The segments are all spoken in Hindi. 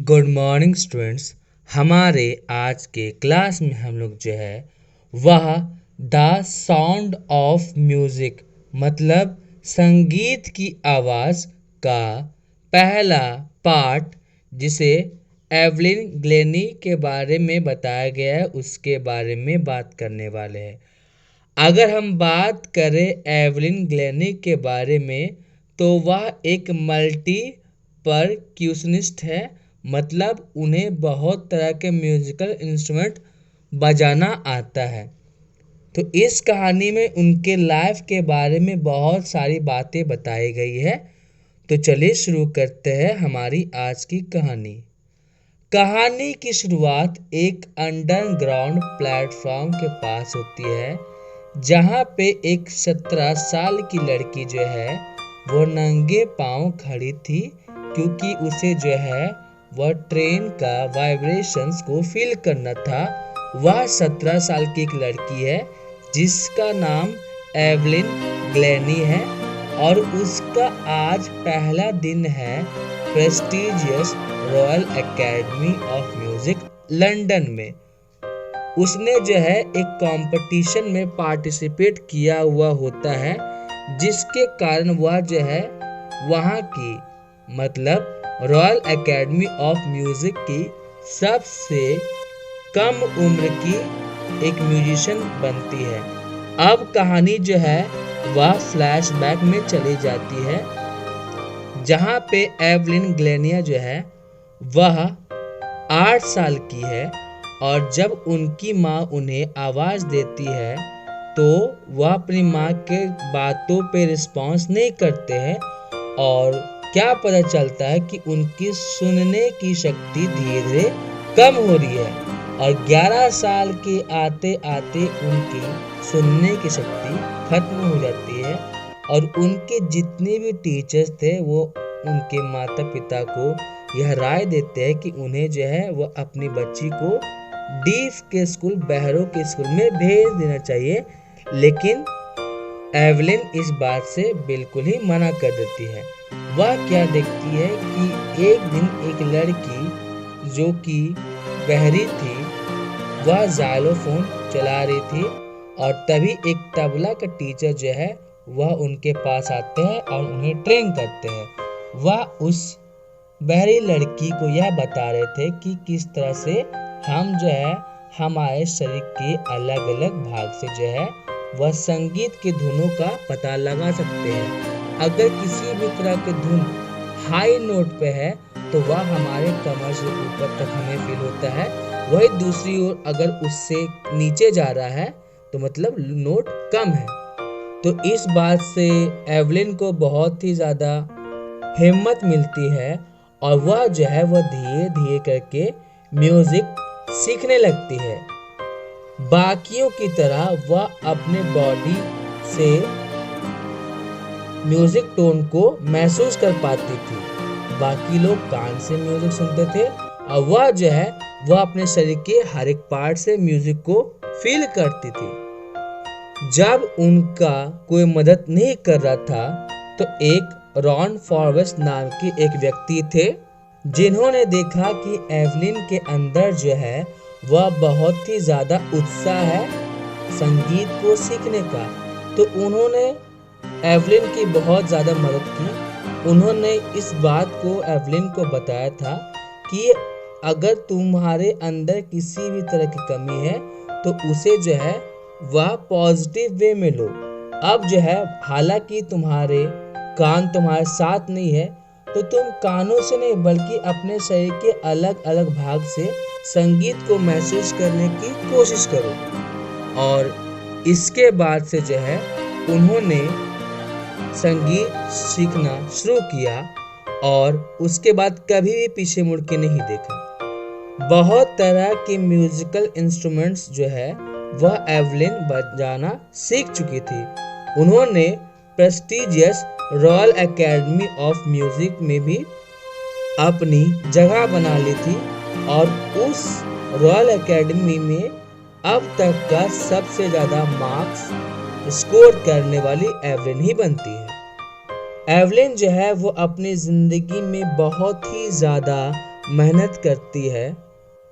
Good morning students. हमारे आज के क्लास में हम लोग जो है वह द साउंड ऑफ म्यूज़िक मतलब संगीत की आवाज़ का पहला पार्ट जिसे एवलिन ग्लेनी के बारे में बताया गया है उसके बारे में बात करने वाले हैं। अगर हम बात करें एवलिन ग्लेनी के बारे में तो वह एक मल्टी परक्यूशनिस्ट है, मतलब उन्हें बहुत तरह के म्यूजिकल इंस्ट्रूमेंट बजाना आता है। तो इस कहानी में उनके लाइफ के बारे में बहुत सारी बातें बताई गई है। तो चलिए शुरू करते हैं हमारी आज की कहानी। कहानी की शुरुआत एक अंडरग्राउंड प्लेटफॉर्म के पास होती है, जहाँ पे एक 17 साल की लड़की जो है वो नंगे पांव खड़ी थी, क्योंकि उसे जो है वह ट्रेन का वाइब्रेशंस को फील करना था। वह 17 साल की एक लड़की है जिसका नाम एवलिन ग्लेनी है और उसका आज पहला दिन है prestigious royal academy of music London में। उसने जो है एक कंपटीशन में पार्टिसिपेट किया हुआ होता है, जिसके कारण वह जो है वहाँ की मतलब रॉयल एकेडमी ऑफ म्यूजिक की सबसे कम उम्र की एक म्यूजिशियन बनती है। अब कहानी जो है वह फ्लैशबैक में चली जाती है, जहाँ पे एवलिन ग्लेनिया जो है वह 8 साल की है और जब उनकी माँ उन्हें आवाज़ देती है तो वह अपनी माँ के बातों पे रिस्पॉन्स नहीं करते हैं और क्या पता चलता है कि उनकी सुनने की शक्ति धीरे धीरे कम हो रही है और 11 साल के आते आते उनकी सुनने की शक्ति खत्म हो जाती है और उनके जितने भी टीचर्स थे वो उनके माता पिता को यह राय देते हैं कि उन्हें जो है वह अपनी बच्ची को डीफ के स्कूल, बहरों के स्कूल में भेज देना चाहिए। लेकिन एवलिन इस बात से बिल्कुल ही मना कर देती है। वह क्या देखती है कि एक दिन एक लड़की जो कि बहरी थी वह जाइलोफोन चला रही थी और तभी एक तबला का टीचर जो है वह उनके पास आते हैं और उन्हें ट्रेन करते हैं। वह उस बहरी लड़की को यह बता रहे थे कि किस तरह से हम जो है हमारे शरीर के अलग अलग भाग से जो है वह संगीत के धुनों का पता लगा सकते हैं। अगर किसी भी तरह के धुन हाई नोट पे है तो वह हमारे कमर से ऊपर तक हमें फील होता है, वही दूसरी ओर अगर उससे नीचे जा रहा है तो मतलब नोट कम है। तो इस बात से एवलिन को बहुत ही ज़्यादा हिम्मत मिलती है और वह जो है वह धीरे धीरे करके म्यूज़िक सीखने लगती है। बाकियों की तरह वह अपने बॉडी से म्यूजिक टोन को महसूस कर पाती थी। बाकी लोग कान से म्यूजिक सुनते थे और वह जो है वह अपने शरीर के हर एक पार्ट से म्यूजिक को फील करती थी। जब उनका कोई मदद नहीं कर रहा था तो एक रॉन फॉरवेस्ट नाम के एक व्यक्ति थे, जिन्होंने देखा कि एवलिन के अंदर जो है वह बहुत ही ज़्यादा उत्साह है संगीत को सीखने का। तो उन्होंने एवलिन की बहुत ज़्यादा मदद की। उन्होंने इस बात को एवलिन को बताया था कि अगर तुम्हारे अंदर किसी भी तरह की कमी है तो उसे जो है वह पॉजिटिव वे में लो। अब जो है हालांकि तुम्हारे कान तुम्हारे साथ नहीं है तो तुम कानों से नहीं बल्कि अपने शरीर के अलग अलग भाग से संगीत को महसूस करने की कोशिश करो। और इसके बाद से जो है उन्होंने संगीत सीखना शुरू किया और उसके बाद कभी भी पीछे मुड़ के नहीं देखा। बहुत तरह के म्यूजिकल इंस्ट्रूमेंट्स जो है वह एवलिन बजाना सीख चुकी थी। उन्होंने prestigious royal academy of music में भी अपनी जगह बना ली थी और उस रॉयल एकेडमी में अब तक का सबसे ज़्यादा मार्क्स स्कोर करने वाली एवलिन ही बनती है। एवलिन जो है वो अपनी ज़िंदगी में बहुत ही ज़्यादा मेहनत करती है,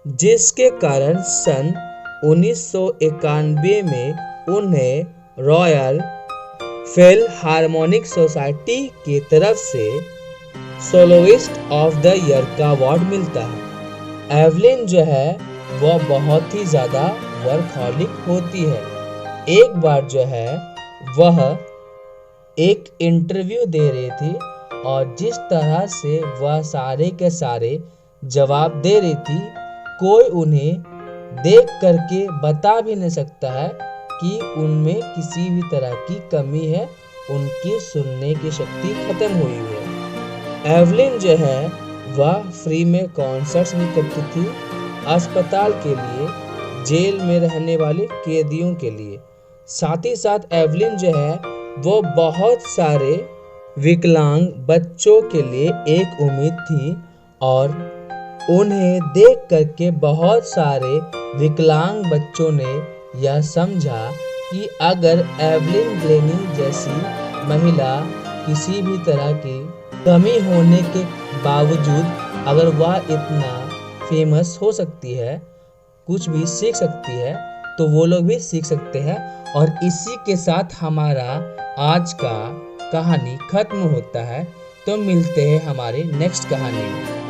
जिसके कारण सन 1991 में उन्हें रॉयल फिल्हार्मोनिक सोसाइटी की तरफ से सोलोइस्ट ऑफ द ईयर का अवार्ड मिलता है। एवलिन जो है वह बहुत ही ज़्यादा वर्कहॉलिक होती है। एक बार जो है वह एक इंटरव्यू दे रही थी और जिस तरह से वह सारे के सारे जवाब दे रही थी, कोई उन्हें देख करके बता भी नहीं सकता है कि उनमें किसी भी तरह की कमी है, उनकी सुनने की शक्ति खत्म हुई है। एवलिन जो है वह फ्री में कॉन्सर्ट्स भी करती थी, अस्पताल के लिए, जेल में रहने वाले कैदियों के लिए। साथ ही साथ एवलिन जो है वो बहुत सारे विकलांग बच्चों के लिए एक उम्मीद थी और उन्हें देख करके बहुत सारे विकलांग बच्चों ने यह समझा कि अगर एवलिन ग्लेनी जैसी महिला किसी भी तरह की कमी होने के बावजूद अगर वह इतना फेमस हो सकती है, कुछ भी सीख सकती है, तो वो लोग भी सीख सकते हैं। और इसी के साथ हमारा आज का कहानी खत्म होता है। तो मिलते हैं हमारे नेक्स्ट कहानी में।